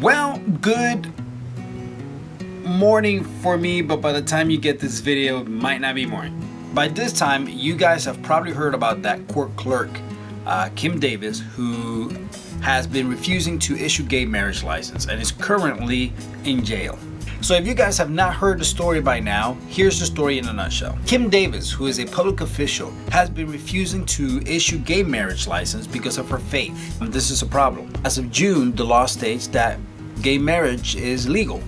Well, good morning for me, but by the time you get this video, it might not be morning. By this time, you guys have probably heard about that court clerk, Kim Davis, who has been refusing to issue gay marriage license and is currently in jail. So if you guys have not heard the story by now, here's the story in a nutshell. Kim Davis, who is a public official, has been refusing to issue gay marriage license because of her faith. This is a problem. As of June, the law states that gay marriage is legal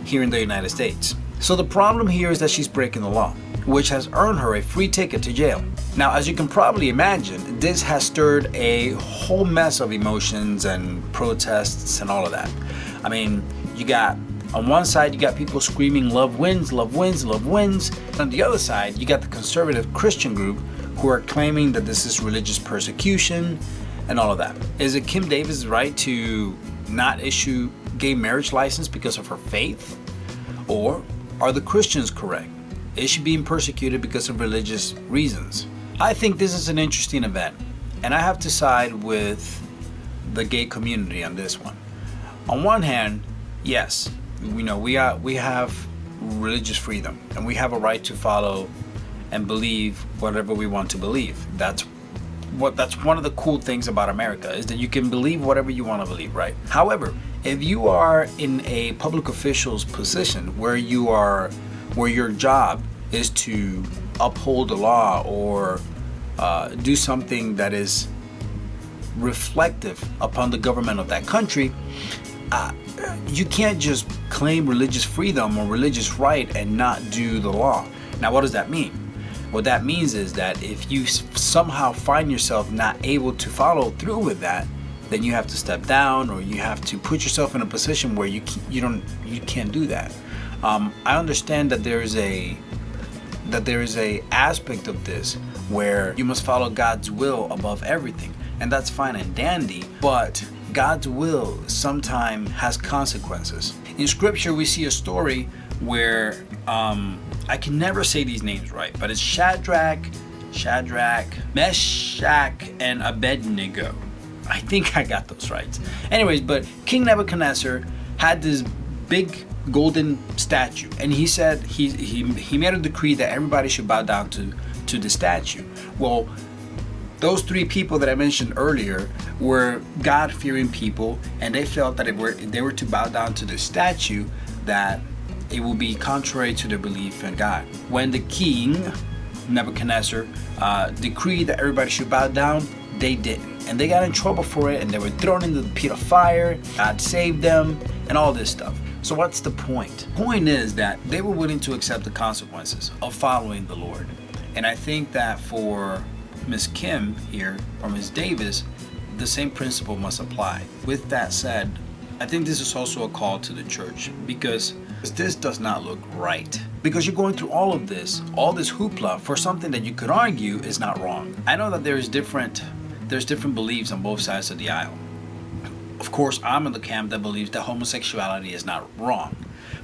here in the United States. So the problem here is that she's breaking the law, which has earned her a free ticket to jail. Now, as you can probably imagine, this has stirred a whole mess of emotions and protests and all of that. I mean, on one side, you got people screaming, love wins, love wins, love wins. On the other side, you got the conservative Christian group who are claiming that this is religious persecution and all of that. Is it Kim Davis' right to not issue gay marriage license because of her faith? Or are the Christians correct? Is she being persecuted because of religious reasons? I think this is an interesting event, and I have to side with the gay community on this one. On one hand, yes, we have religious freedom, and we have a right to follow and believe whatever we want to believe. That's one of the cool things about America, is that you can believe whatever you want to believe, right? However, if you are in a public official's position where your job is to uphold the law or do something that is reflective upon the government of that country, you can't just claim religious freedom or religious right and not do the law. Now, what does that mean? What that means is that if you somehow find yourself not able to follow through with that, then you have to step down, or you have to put yourself in a position where you can't do that. I understand that there is a aspect of this where you must follow God's will above everything, and that's fine and dandy, but God's will sometimes has consequences. In scripture, we see a story where I can never say these names right, but it's Shadrach, Meshach, and Abednego. I think I got those right. Anyways, but King Nebuchadnezzar had this big golden statue, and he said he made a decree that everybody should bow down to the statue. Well, those three people that I mentioned earlier were God-fearing people, and they felt that if they were to bow down to the statue, that it would be contrary to their belief in God. When the king, Nebuchadnezzar, decreed that everybody should bow down, they didn't. And they got in trouble for it, and they were thrown into the pit of fire. God saved them, and all this stuff. So what's the point? The point is that they were willing to accept the consequences of following the Lord. And I think that for Ms. Kim here, or Ms. Davis, the same principle must apply. With that said, I think this is also a call to the church, because this does not look right. Because you're going through all this hoopla for something that you could argue is not wrong. I know that there's different beliefs on both sides of the aisle. Of course, I'm in the camp that believes that homosexuality is not wrong.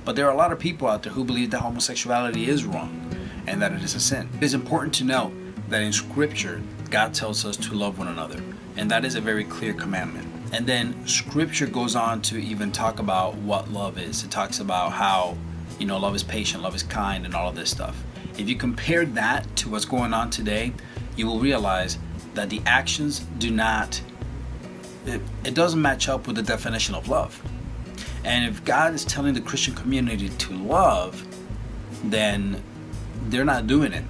But there are a lot of people out there who believe that homosexuality is wrong and that it is a sin. It is important to know that in scripture, God tells us to love one another, and that is a very clear commandment. And then scripture goes on to even talk about what love is. It talks about how, love is patient, love is kind, and all of this stuff. If you compare that to what's going on today, you will realize that the actions it doesn't match up with the definition of love. And if God is telling the Christian community to love, then they're not doing it.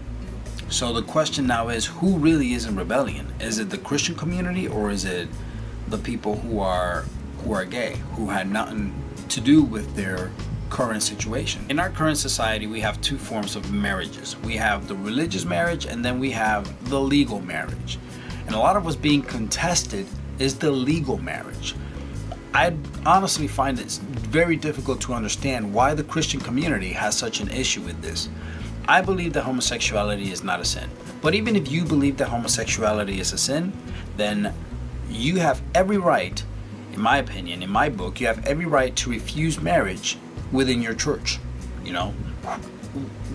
So the question now is, who really is in rebellion? Is it the Christian community, or is it the people who are gay, who had nothing to do with their current situation? In our current society, we have two forms of marriages. We have the religious marriage, and then we have the legal marriage. And a lot of what's being contested is the legal marriage. I honestly find it very difficult to understand why the Christian community has such an issue with this. I believe that homosexuality is not a sin. But even if you believe that homosexuality is a sin, then you have every right, in my opinion, in my book, you have every right to refuse marriage within your church.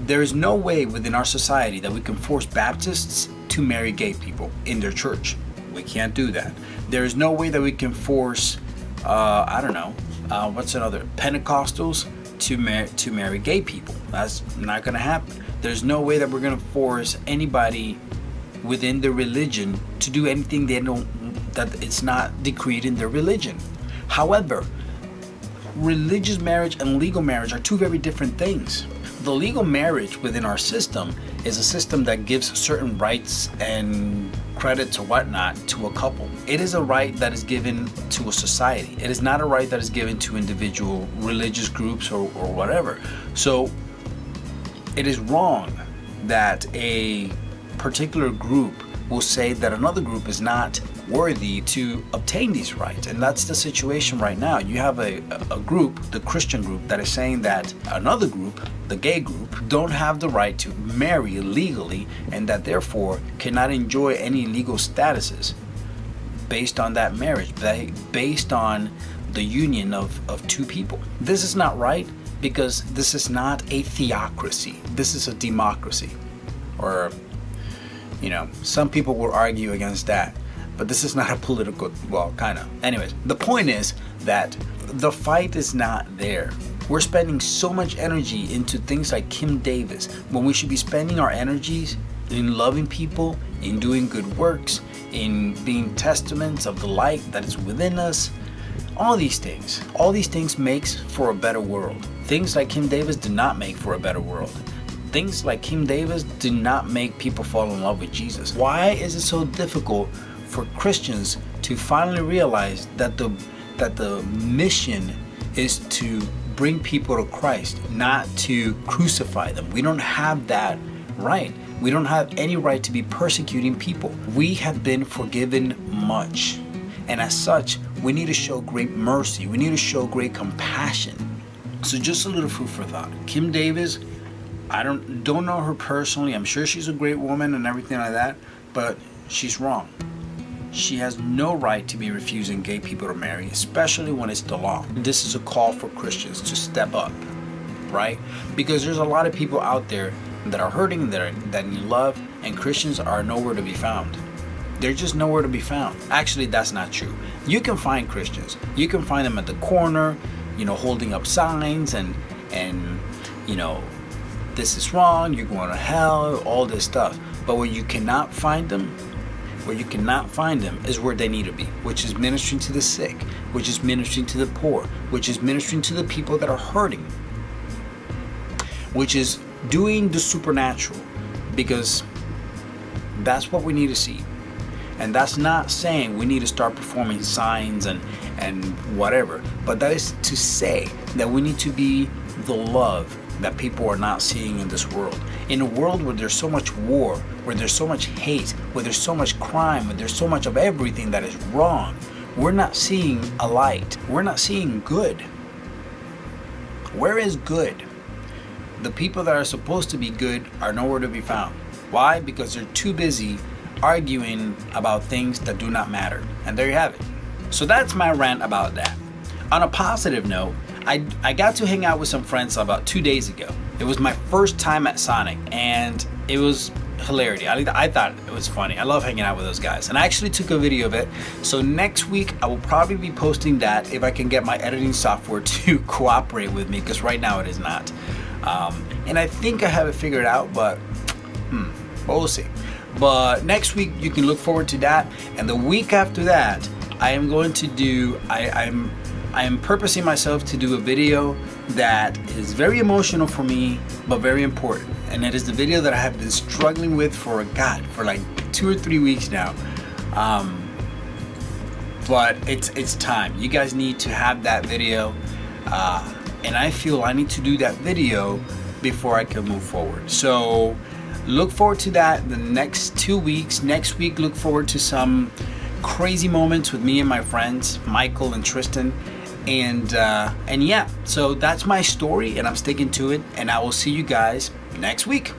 There is no way within our society that we can force Baptists to marry gay people in their church. We can't do that. There is no way that we can force I don't know, what's another, Pentecostals to marry gay people. That's not going to happen. There's no way that we're going to force anybody within their religion to do anything that it's not decreed in their religion. However, religious marriage and legal marriage are two very different things. The legal marriage within our system is a system that gives certain rights and credits or whatnot to a couple. It is a right that is given to a society. It is not a right that is given to individual religious groups or whatever. So it is wrong that a particular group will say that another group is not worthy to obtain these rights. And that's the situation right now. You have a group, the Christian group, that is saying that another group, the gay group, don't have the right to marry legally, and that therefore cannot enjoy any legal statuses based on that marriage, based on the union of two people. This is not right, because this is not a theocracy. This is a democracy. Or, some people will argue against that. But this is not a political, well, kind of. Anyways, the point is that the fight is not there. We're spending so much energy into things like Kim Davis when we should be spending our energies in loving people, in doing good works, in being testaments of the light that is within us. All these things makes for a better world. Things like Kim Davis do not make for a better world. Things like Kim Davis do not make people fall in love with Jesus. Why is it so difficult for Christians to finally realize that the mission is to bring people to Christ, not to crucify them? We don't have that right. We don't have any right to be persecuting people. We have been forgiven much, and as such, we need to show great mercy. We need to show great compassion. So just a little food for thought. Kim Davis, I don't know her personally. I'm sure she's a great woman and everything like that, but she's wrong. She has no right to be refusing gay people to marry, especially when it's the law. This is a call for Christians to step up, right? Because there's a lot of people out there that are hurting, that need love, and Christians are nowhere to be found. They're just nowhere to be found. Actually, that's not true. You can find Christians. You can find them at the corner, holding up signs and this is wrong, you're going to hell, all this stuff. But where you cannot find them is where they need to be, which is ministering to the sick, which is ministering to the poor, which is ministering to the people that are hurting, which is doing the supernatural, because that's what we need to see. And that's not saying we need to start performing signs and whatever, but that is to say that we need to be the love that people are not seeing in this world. In a world where there's so much war, where there's so much hate, where there's so much crime, where there's so much of everything that is wrong, we're not seeing a light. We're not seeing good. Where is good? The people that are supposed to be good are nowhere to be found. Why? Because they're too busy arguing about things that do not matter. And there you have it. So that's my rant about that. On a positive note, I got to hang out with some friends about 2 days ago. It was my first time at Sonic, and it was hilarity. I thought it was funny. I love hanging out with those guys, and I actually took a video of it. So next week I will probably be posting that if I can get my editing software to cooperate with me, because right now it is not. And I think I have it figured out, but we'll see. But next week you can look forward to that, and the week after that I am going to do. I am purposing myself to do a video that is very emotional for me, but very important. And it is the video that I have been struggling with for like 2 or 3 weeks now. But it's time. You guys need to have that video. And I feel I need to do that video before I can move forward. So look forward to that the next 2 weeks. Next week, look forward to some crazy moments with me and my friends, Michael and Tristan. And yeah, so that's my story, and I'm sticking to it, and I will see you guys next week.